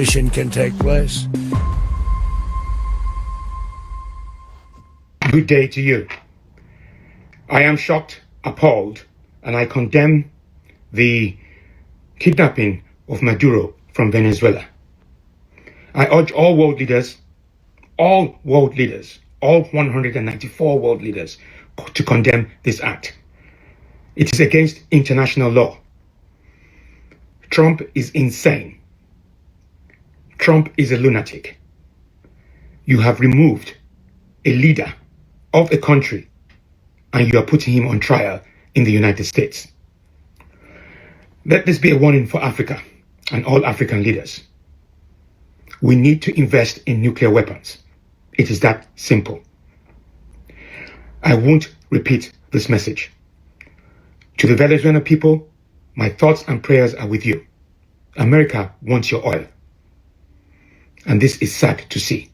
can take place. Good day to you. I am shocked, appalled, and I condemn the kidnapping of Maduro from Venezuela. I urge all world leaders, all 194 world leaders, to condemn this act. It is against international law. Trump is insane. Trump is a lunatic. You have removed a leader of a country and you are putting him on trial in the United States. Let this be a warning for Africa and all African leaders. We need to invest in nuclear weapons. It is that simple. I won't repeat this message. To the Venezuelan people, my thoughts and prayers are with you. America wants your oil. And this is sad to see.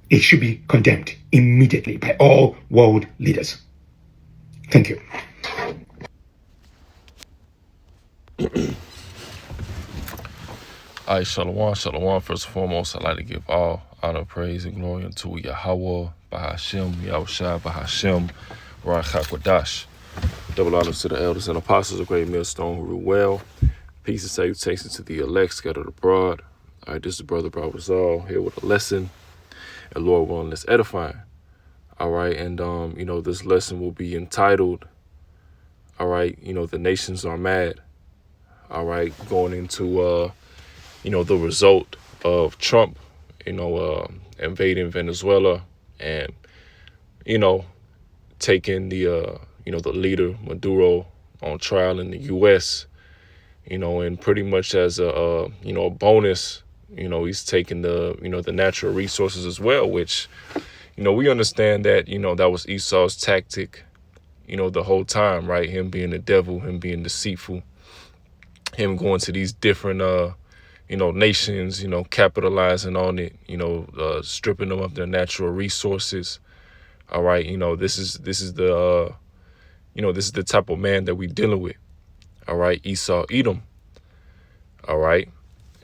It should be condemned immediately by all world leaders. Thank you. All right, shalom, shalom. First and foremost, I'd like to give all honor, praise, and glory unto Yahweh, Bahashem, Yahushua, Bahashem, Rachakwadash. Double honors to the elders and apostles of Great Millstone who rule well. Peace and salutations to the elect scattered abroad. All right, this is the brother Barbazal here with a lesson. And Lord willing, it's edifying. All right, and this lesson will be entitled, all right, the nations are mad. All right, going into the result of Trump, invading Venezuela and, taking the leader Maduro on trial in the U.S., and pretty much as a bonus, he's taking the natural resources as well, which, we understand that, that was Esau's tactic, the whole time, right? Him being the devil, him being deceitful, him going to these different, nations, capitalizing on it, stripping them of their natural resources. All right. This is the type of man that we dealing with. All right. Esau, Edom. All right.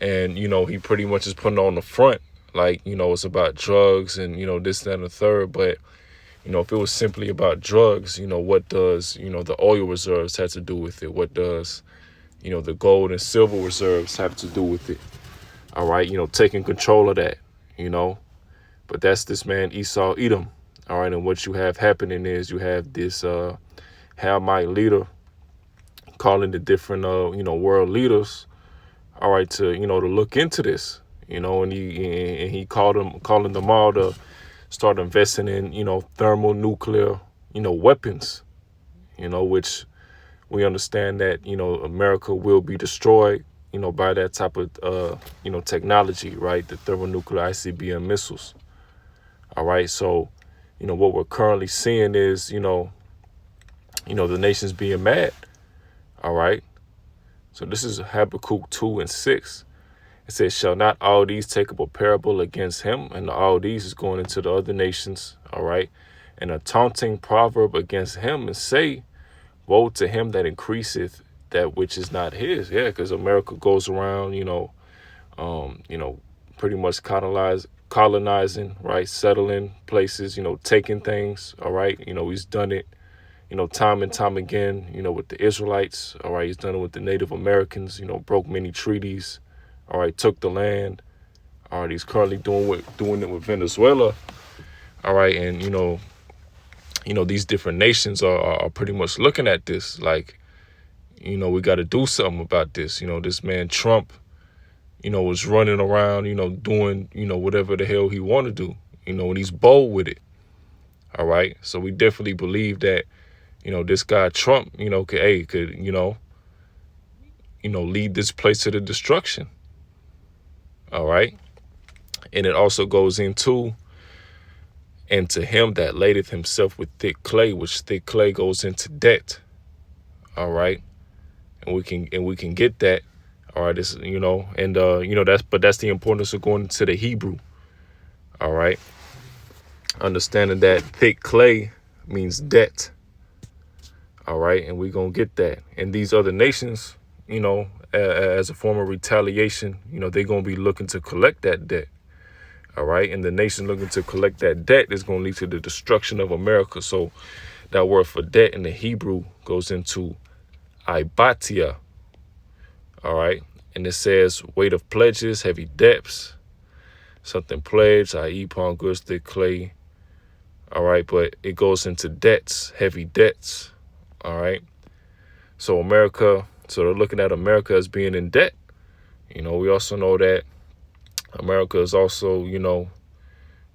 And, he pretty much is putting on the front, like, it's about drugs and, this, that, and the third. But, if it was simply about drugs, what does, the oil reserves have to do with it? What does, the gold and silver reserves have to do with it? All right. Taking control of that, but that's this man, Esau, Edom. All right. And what you have happening is you have this Hamite leader calling the different, world leaders, all right, to look into this, and he calling them all to start investing in, thermonuclear, weapons, which we understand that, America will be destroyed, by that type of, technology, right? The thermonuclear ICBM missiles. All right. So, what we're currently seeing is, the nations being mad. All right. So this is Habakkuk 2:6. It says, shall not all these take up a parable against him? And all these is going into the other nations. All right. And a taunting proverb against him and say, woe to him that increaseth that which is not his. Yeah, because America goes around, pretty much colonizing, right? Settling places, taking things. All right. He's done it, time and time again, with the Israelites. All right. He's done it with the Native Americans, broke many treaties. All right. Took the land. All right. He's currently doing it with Venezuela. All right. And, these different nations are pretty much looking at this like, we got to do something about this. This man Trump, was running around, doing, whatever the hell he want to do, and he's bold with it. All right. So we definitely believe that, this guy Trump, could lead this place to the destruction. All right. And it also goes into, and to him that ladeth himself with thick clay, which thick clay goes into debt. All right. And we can get that. All right. This, that's the importance of going into the Hebrew. All right. Understanding that thick clay means debt. All right. And we're going to get that. And these other nations, you know, as a form of retaliation, you know, they're going to be looking to collect that debt. All right. And the nation looking to collect that debt is going to lead to the destruction of America. So that word for debt in the Hebrew goes into Ibatia. All right. And it says weight of pledges, heavy debts, something pledged, i.e. pawn goods, thick clay. All right. But it goes into debts, heavy debts. All right. So America, so they're looking at America as being in debt. You know, we also know that America is also, you know,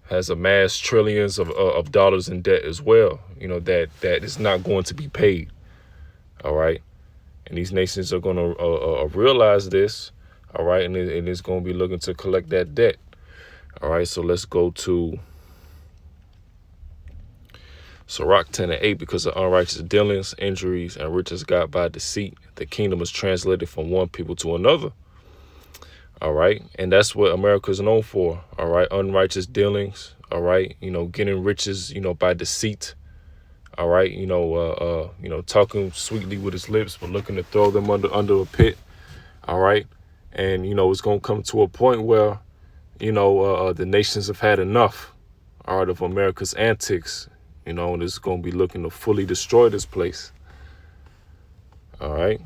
has amassed trillions of dollars in debt as well, you know, that is not going to be paid. All right. And these nations are going to realize this. All right. And it's going to be looking to collect that debt. All right. So let's go to Sirach 10:8. Because of unrighteous dealings, injuries, and riches got by deceit, the kingdom is translated from one people to another. All right. And that's what America is known for. All right. Unrighteous dealings. All right. You know, getting riches, you know, by deceit. All right. You know, talking sweetly with his lips, but looking to throw them under a pit. All right. And, you know, it's going to come to a point where, you know, the nations have had enough. All right. Of America's antics, you know, and it's going to be looking to fully destroy this place. All right.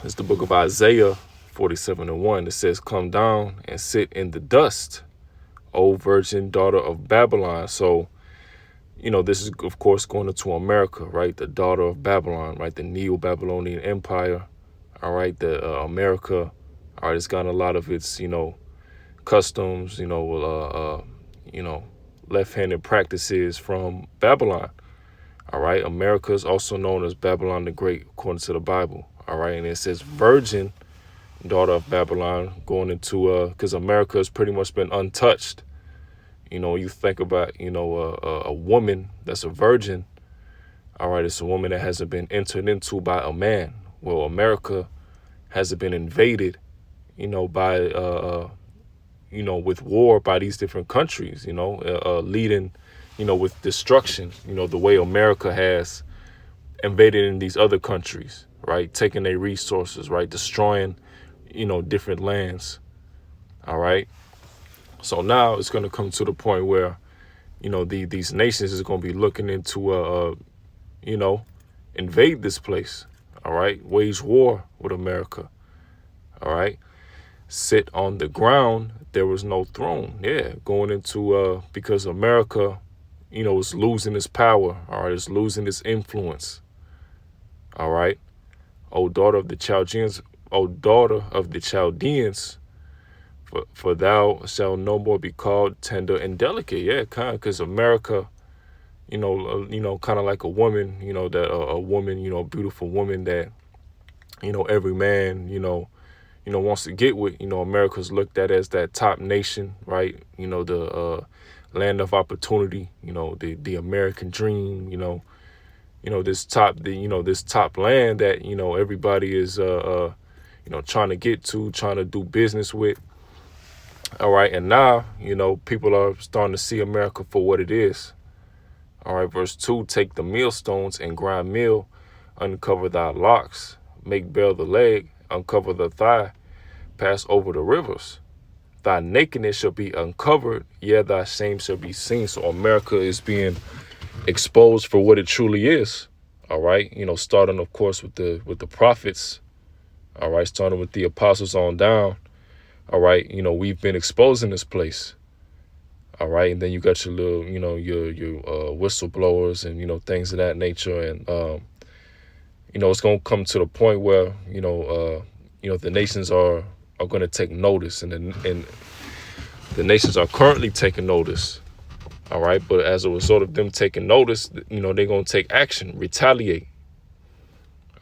It's the book of Isaiah 47:1. It says, come down and sit in the dust, O virgin daughter of Babylon. So, you know, this is, of course, going into America, right? The daughter of Babylon, right? The Neo-Babylonian Empire, all right? The America, all right, it's got a lot of its, you know, customs, you know, left-handed practices from Babylon, all right? America is also known as Babylon the Great, according to the Bible, all right? And it says virgin daughter of Babylon, going into because America has pretty much been untouched. You know, you think about, you know, a woman that's a virgin. All right, it's a woman that hasn't been entered into by a man. Well, America hasn't been invaded, you know, by you know, with war by these different countries. You know, leading, you know, with destruction. You know, the way America has invaded in these other countries, right? Taking their resources, right? Destroying, you know, different lands. All right. So now it's going to come to the point where, you know, these nations is going to be looking into, you know, invade this place. All right. Wage war with America. All right. Sit on the ground. There was no throne. Yeah. Going into because America, you know, is losing its power. All right. It's losing its influence. All right. O daughter of the Chaldeans. O daughter of the Chaldeans, for thou shalt no more be called tender and delicate. Yeah, kind of, because America, you know, kind of like a woman, you know, that a woman, you know, a beautiful woman that, you know, every man, you know, wants to get with. You know, America's looked at as that top nation, right? You know, the land of opportunity. You know, the American dream. You know, this top land that, you know, everybody is you know, trying to get to, trying to do business with. All right. And now, you know, people are starting to see America for what it is. All right. Verse 2, take the millstones and grind meal, uncover thy locks, make bare the leg, uncover the thigh, pass over the rivers. Thy nakedness shall be uncovered, yea, thy shame shall be seen. So America is being exposed for what it truly is. All right. You know, starting, of course, with the prophets. All right, starting with the apostles on down. All right, you know, we've been exposing this place. All right, and then you got your little, you know, your whistleblowers and, you know, things of that nature. And, you know, it's going to come to the point where, you know, the nations are going to take notice, and the nations are currently taking notice. All right, but as a result of them taking notice, you know, they're going to take action, retaliate.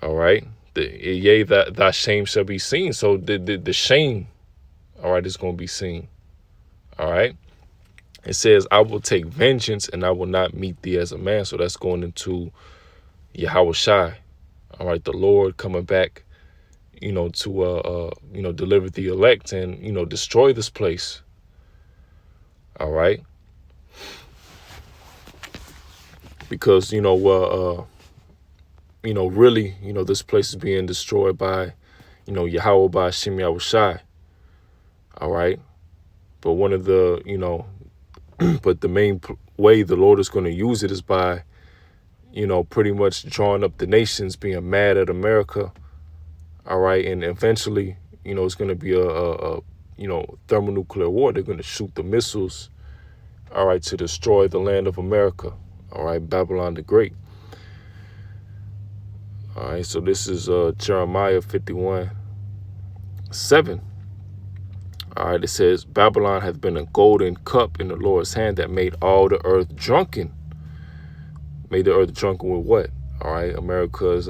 All right. Yea, thy shame shall be seen. So the shame, all right, is going to be seen. All right. It says, I will take vengeance and I will not meet thee as a man. So that's going into Yahweh Shai. All right. The Lord coming back, you know, to, you know, deliver the elect and, you know, destroy this place. All right. Because, you know, really, this place is being destroyed by, Yahweh by Shemi-Awashai. All right. But one of the, but the main way the Lord is going to use it is by, pretty much drawing up the nations being mad at America. All right. And eventually, it's going to be a thermonuclear war. They're going to shoot the missiles, all right, to destroy the land of America. All right. Babylon the Great. All right. So this is Jeremiah 51:7. All right. It says, Babylon hath been a golden cup in the Lord's hand that made all the earth drunken. Made the earth drunken with what? All right. America's,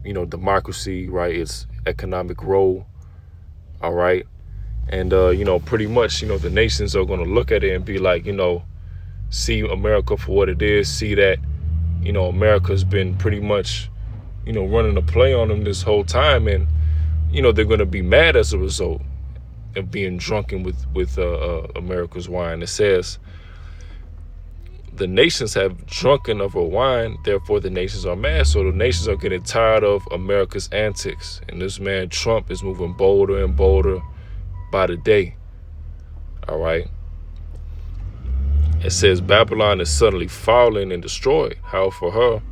democracy, right? Its economic role. All right. And, pretty much, the nations are going to look at it and be like, see America for what it is. See that, America's been pretty much, running a play on them this whole time. And, they're going to be mad as a result of being drunken with America's wine. It says, the nations have drunken of her wine, therefore the nations are mad. So the nations are getting tired of America's antics. And this man Trump is moving bolder and bolder by the day. All right. It says Babylon is suddenly fallen and destroyed. How for her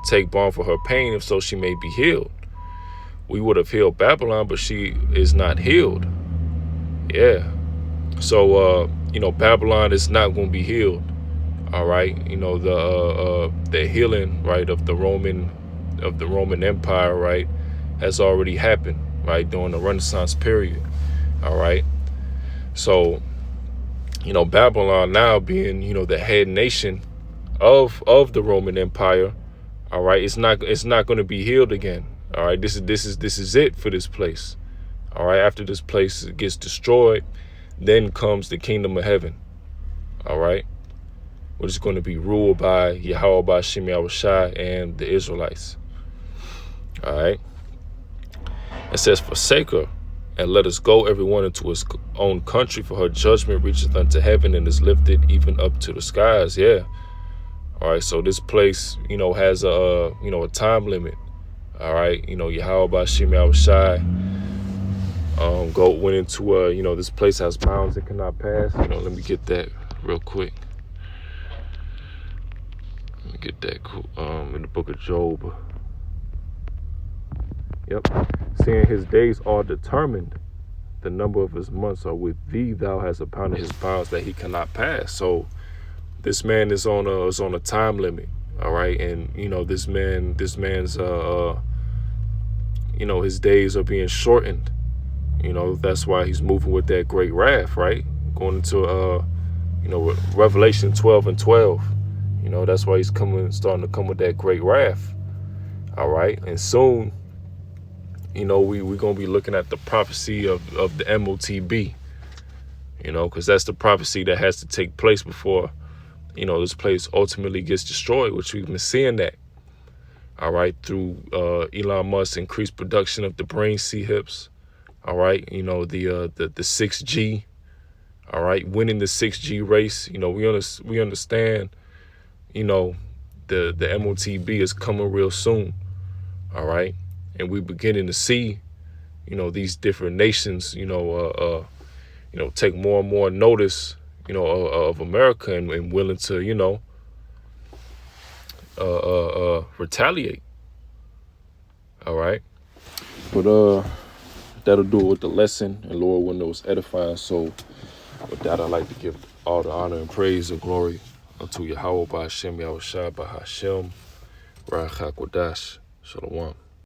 take balm for her pain, if so she may be healed. We would have healed Babylon, but she is not healed. Yeah. So Babylon is not going to be healed. All right. The healing, right, of the Roman Empire, right, has already happened, right, during the Renaissance period. All right. So, Babylon now being, the head nation of the Roman Empire. All right. It's not going to be healed again. All right. This is it for this place. All right. After this place gets destroyed, then comes the kingdom of heaven. All right. Which is going to be ruled by Yahweh by Shemi-Awashai and the Israelites. All right. It says, forsake her, and let us go everyone into his own country, for her judgment reacheth unto heaven and is lifted even up to the skies. Yeah. All right. So this place, has a time limit. All right. Yahweh by Shemi-Awashai went into this place has bounds it cannot pass. Let me get that real quick. Get that in the book of Job. Yep. Seeing his days are determined, the number of his months are with thee. Thou hast appointed his bounds that he cannot pass. So this man is on a time limit. All right. And this man's his days are being shortened. That's why he's moving with that great wrath, right? Going into Revelation 12:12. That's why he's starting to come with that great wrath. All right. And soon, we're going to be looking at the prophecy of the MOTB, because that's the prophecy that has to take place before, this place ultimately gets destroyed, which we've been seeing that. All right. Through Elon Musk's increased production of the brain CHIPs. All right. The 6G. All right. Winning the 6G race. We understand. The MOTB is coming real soon. All right. And we're beginning to see, these different nations, take more and more notice, of America and willing to, retaliate. All right. But that'll do it with the lesson. And Lord, when it was edifying. So with that, I'd like to give all the honor and praise and glory unto Yahweh by Hashem, Yahushua by Hashem, Ruach HaKodesh. Shalom.